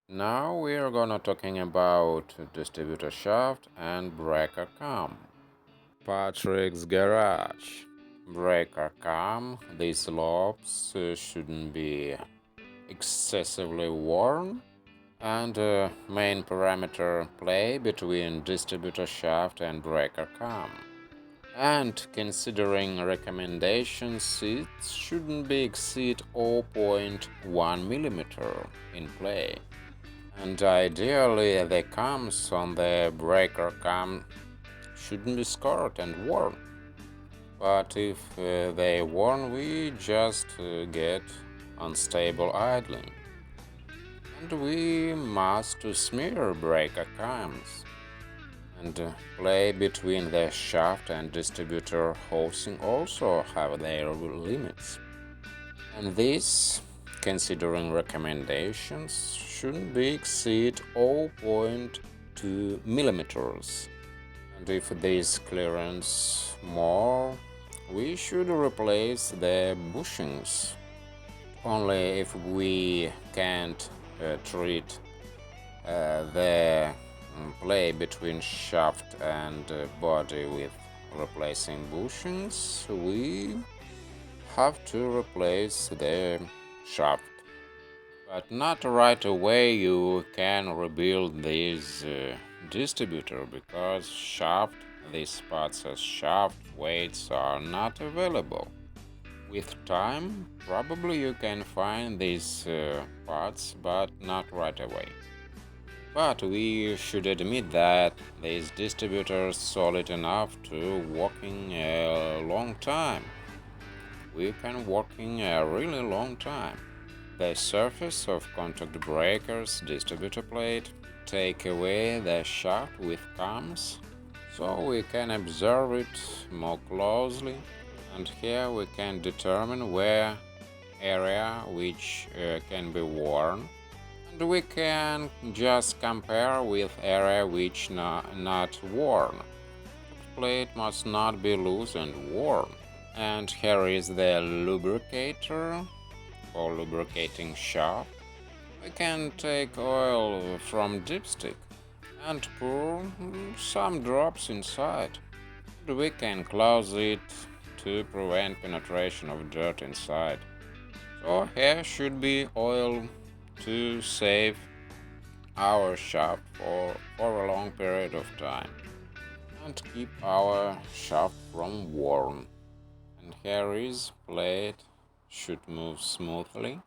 Now we are gonna talking about distributor shaft and breaker cam. Patrick's garage. Breaker cam. These lobes shouldn't be excessively worn, and main parameter play between distributor shaft and breaker cam. And considering recommendations, it shouldn't be exceed 0.1 millimeter in play. And ideally, the cams on the breaker cam shouldn't be scored and worn. But if they worn, we just get unstable idling. And we must smear breaker cams. And play between the shaft and distributor housing also have their limits. And this, considering recommendations, shouldn't be exceed 0.2 millimeters. And if this clearance more, we should replace the bushings. Only if we can't treat the play between shaft and body with replacing bushings, we have to replace the shaft. But not right away you can rebuild this distributor because these parts as shaft weights are not available. With time, probably you can find these parts, but not right away. But we should admit that this distributor is solid enough to working a long time. We can working a really long time. The surface of contact breakers distributor plate take away the shaft with cams, so we can observe it more closely, and here we can determine where area which can be worn, and we can just compare with area which not worn. The plate must not be loose and worn. And here is the lubricator for lubricating shaft. We can take oil from dipstick and pour some drops inside. And we can close it to prevent penetration of dirt inside. So here should be oil to save our shaft for a long period of time and keep our shaft from worn. And here is plate should move smoothly,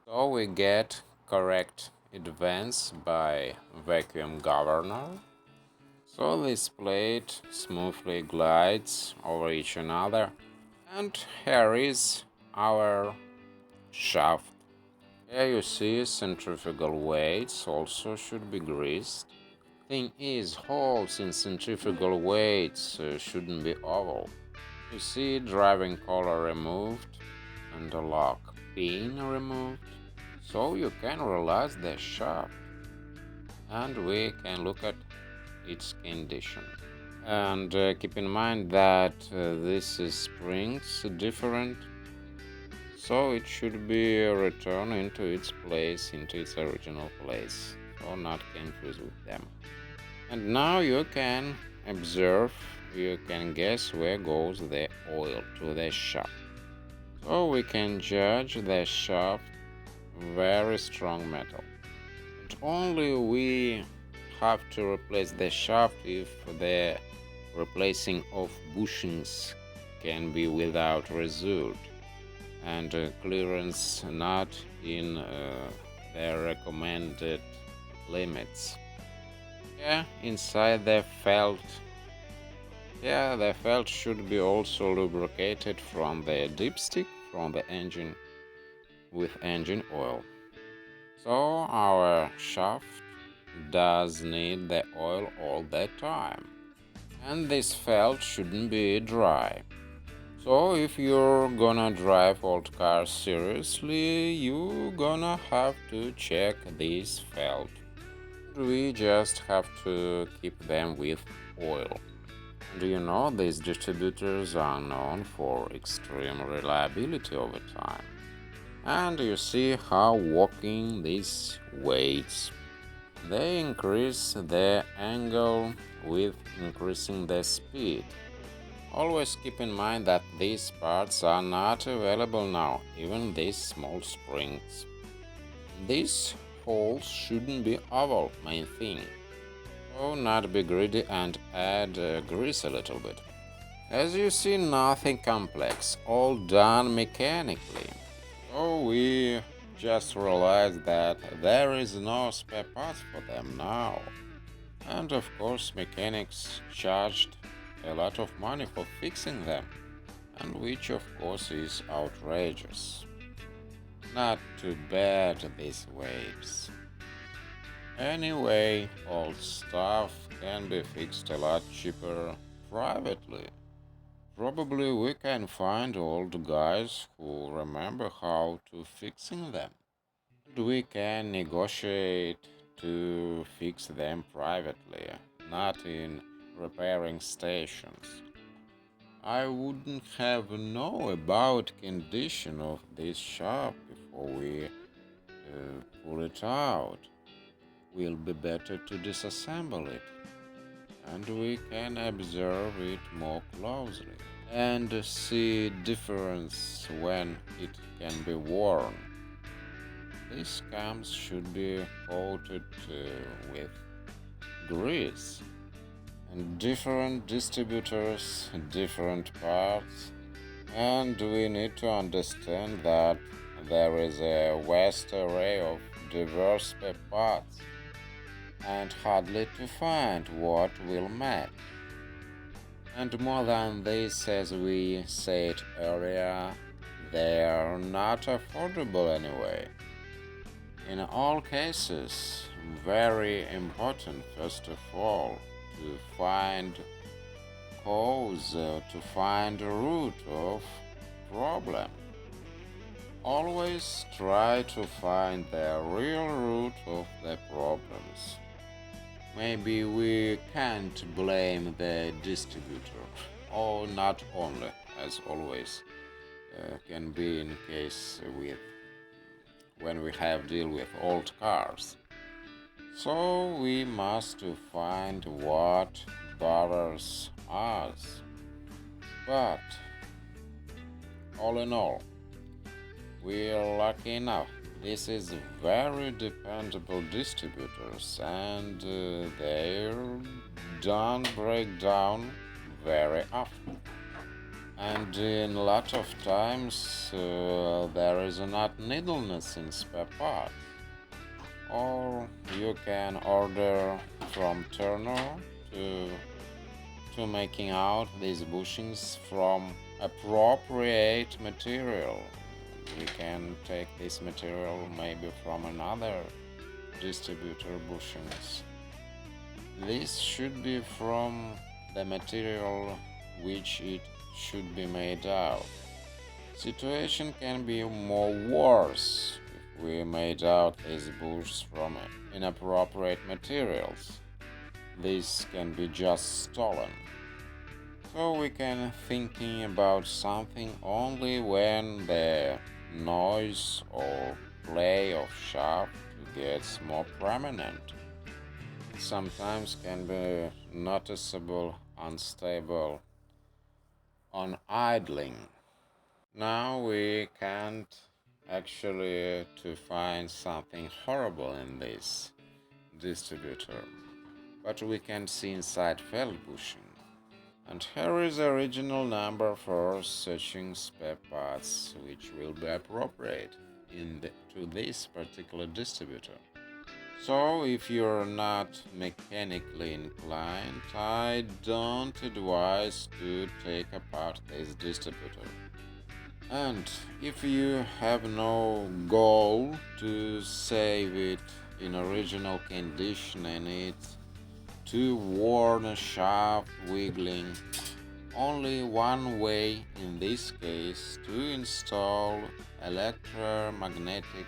so we get correct advance by vacuum governor. So this plate smoothly glides over each another, and here is our shaft. Here you see centrifugal weights also should be greased. Thing is, holes in centrifugal weights shouldn't be oval. You see driving collar removed and the lock pin removed, so you can realize the shaft and we can look at its condition. And keep in mind that this is springs different, so it should be returned into its place, into its original place, so not confuse with them. And now you can observe, you can guess where goes the oil to the shaft. So we can judge the shaft very strong metal. And only we have to replace the shaft if the replacing of bushings can be without result and clearance not in the recommended limits. Inside the felt. The felt should be also lubricated from the dipstick from the engine with engine oil. So our shaft does need the oil all the time. And this felt shouldn't be dry. So if you're gonna drive old cars seriously, you gonna have to check this felt. We just have to keep them with oil. Do you know these distributors are known for extreme reliability over time? And you see how walking these weights, they increase the angle with increasing the speed. Always keep in mind that these parts are not available now, even these small springs. These holes shouldn't be oval, main thing. So not be greedy and add grease a little bit. As you see, nothing complex, all done mechanically. So we just realized that there is no spare parts for them now. And of course, mechanics charged a lot of money for fixing them, and which of course is outrageous. Not too bad, these waves. Anyway, old stuff can be fixed a lot cheaper privately. Probably we can find old guys who remember how to fixing them. We can negotiate to fix them privately, not in repairing stations. I wouldn't have know about condition of this shop before we pull it out. Will be better to disassemble it, and we can observe it more closely and see difference when it can be worn. These cams should be coated with grease, and different distributors, different parts, and we need to understand that there is a vast array of diverse spare parts and hardly to find what will match. And more than this, as we said earlier, they are not affordable anyway. In all cases, very important first of all to find cause, to find a root of problem. Always try to find the real root of the problems. Maybe we can't blame the distributor, or not only, as always can be in case with when we have deal with old cars. So we must find what bothers us. But all in all, we are lucky enough. This is very dependable distributors, and they don't break down very often. And in a lot of times there is not needleness in spare parts. Or you can order from Turner to making out these bushings from appropriate material. We can take this material maybe from another distributor bushings. This should be from the material which it should be made out. Situation can be more worse if we made out these bushings from inappropriate materials. This can be just stolen. So we can thinking about something only when the noise or play of shaft gets more prominent. Sometimes can be noticeable, unstable, on idling. Now we can't actually to find something horrible in this distributor, but we can see inside felt bushing. And here is the original number for searching spare parts, which will be appropriate to this particular distributor. So, if you're not mechanically inclined, I don't advise to take apart this distributor. And if you have no goal to save it in original condition and it's to warn a shaft wiggling, only one way in this case to install electromagnetic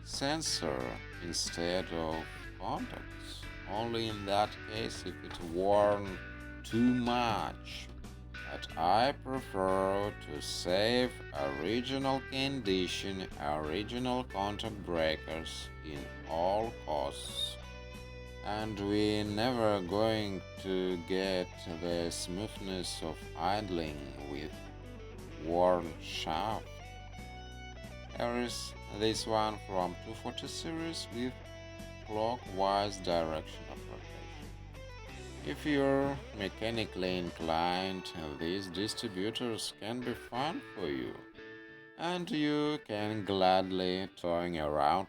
sensor instead of contacts. Only in that case if it worn too much. but I prefer to save original condition, original contact breakers in all costs. And we never going to get the smoothness of idling with worn shaft. Here is this one from 240 series with clockwise direction of rotation. If you're mechanically inclined, these distributors can be fun for you, and you can gladly toying around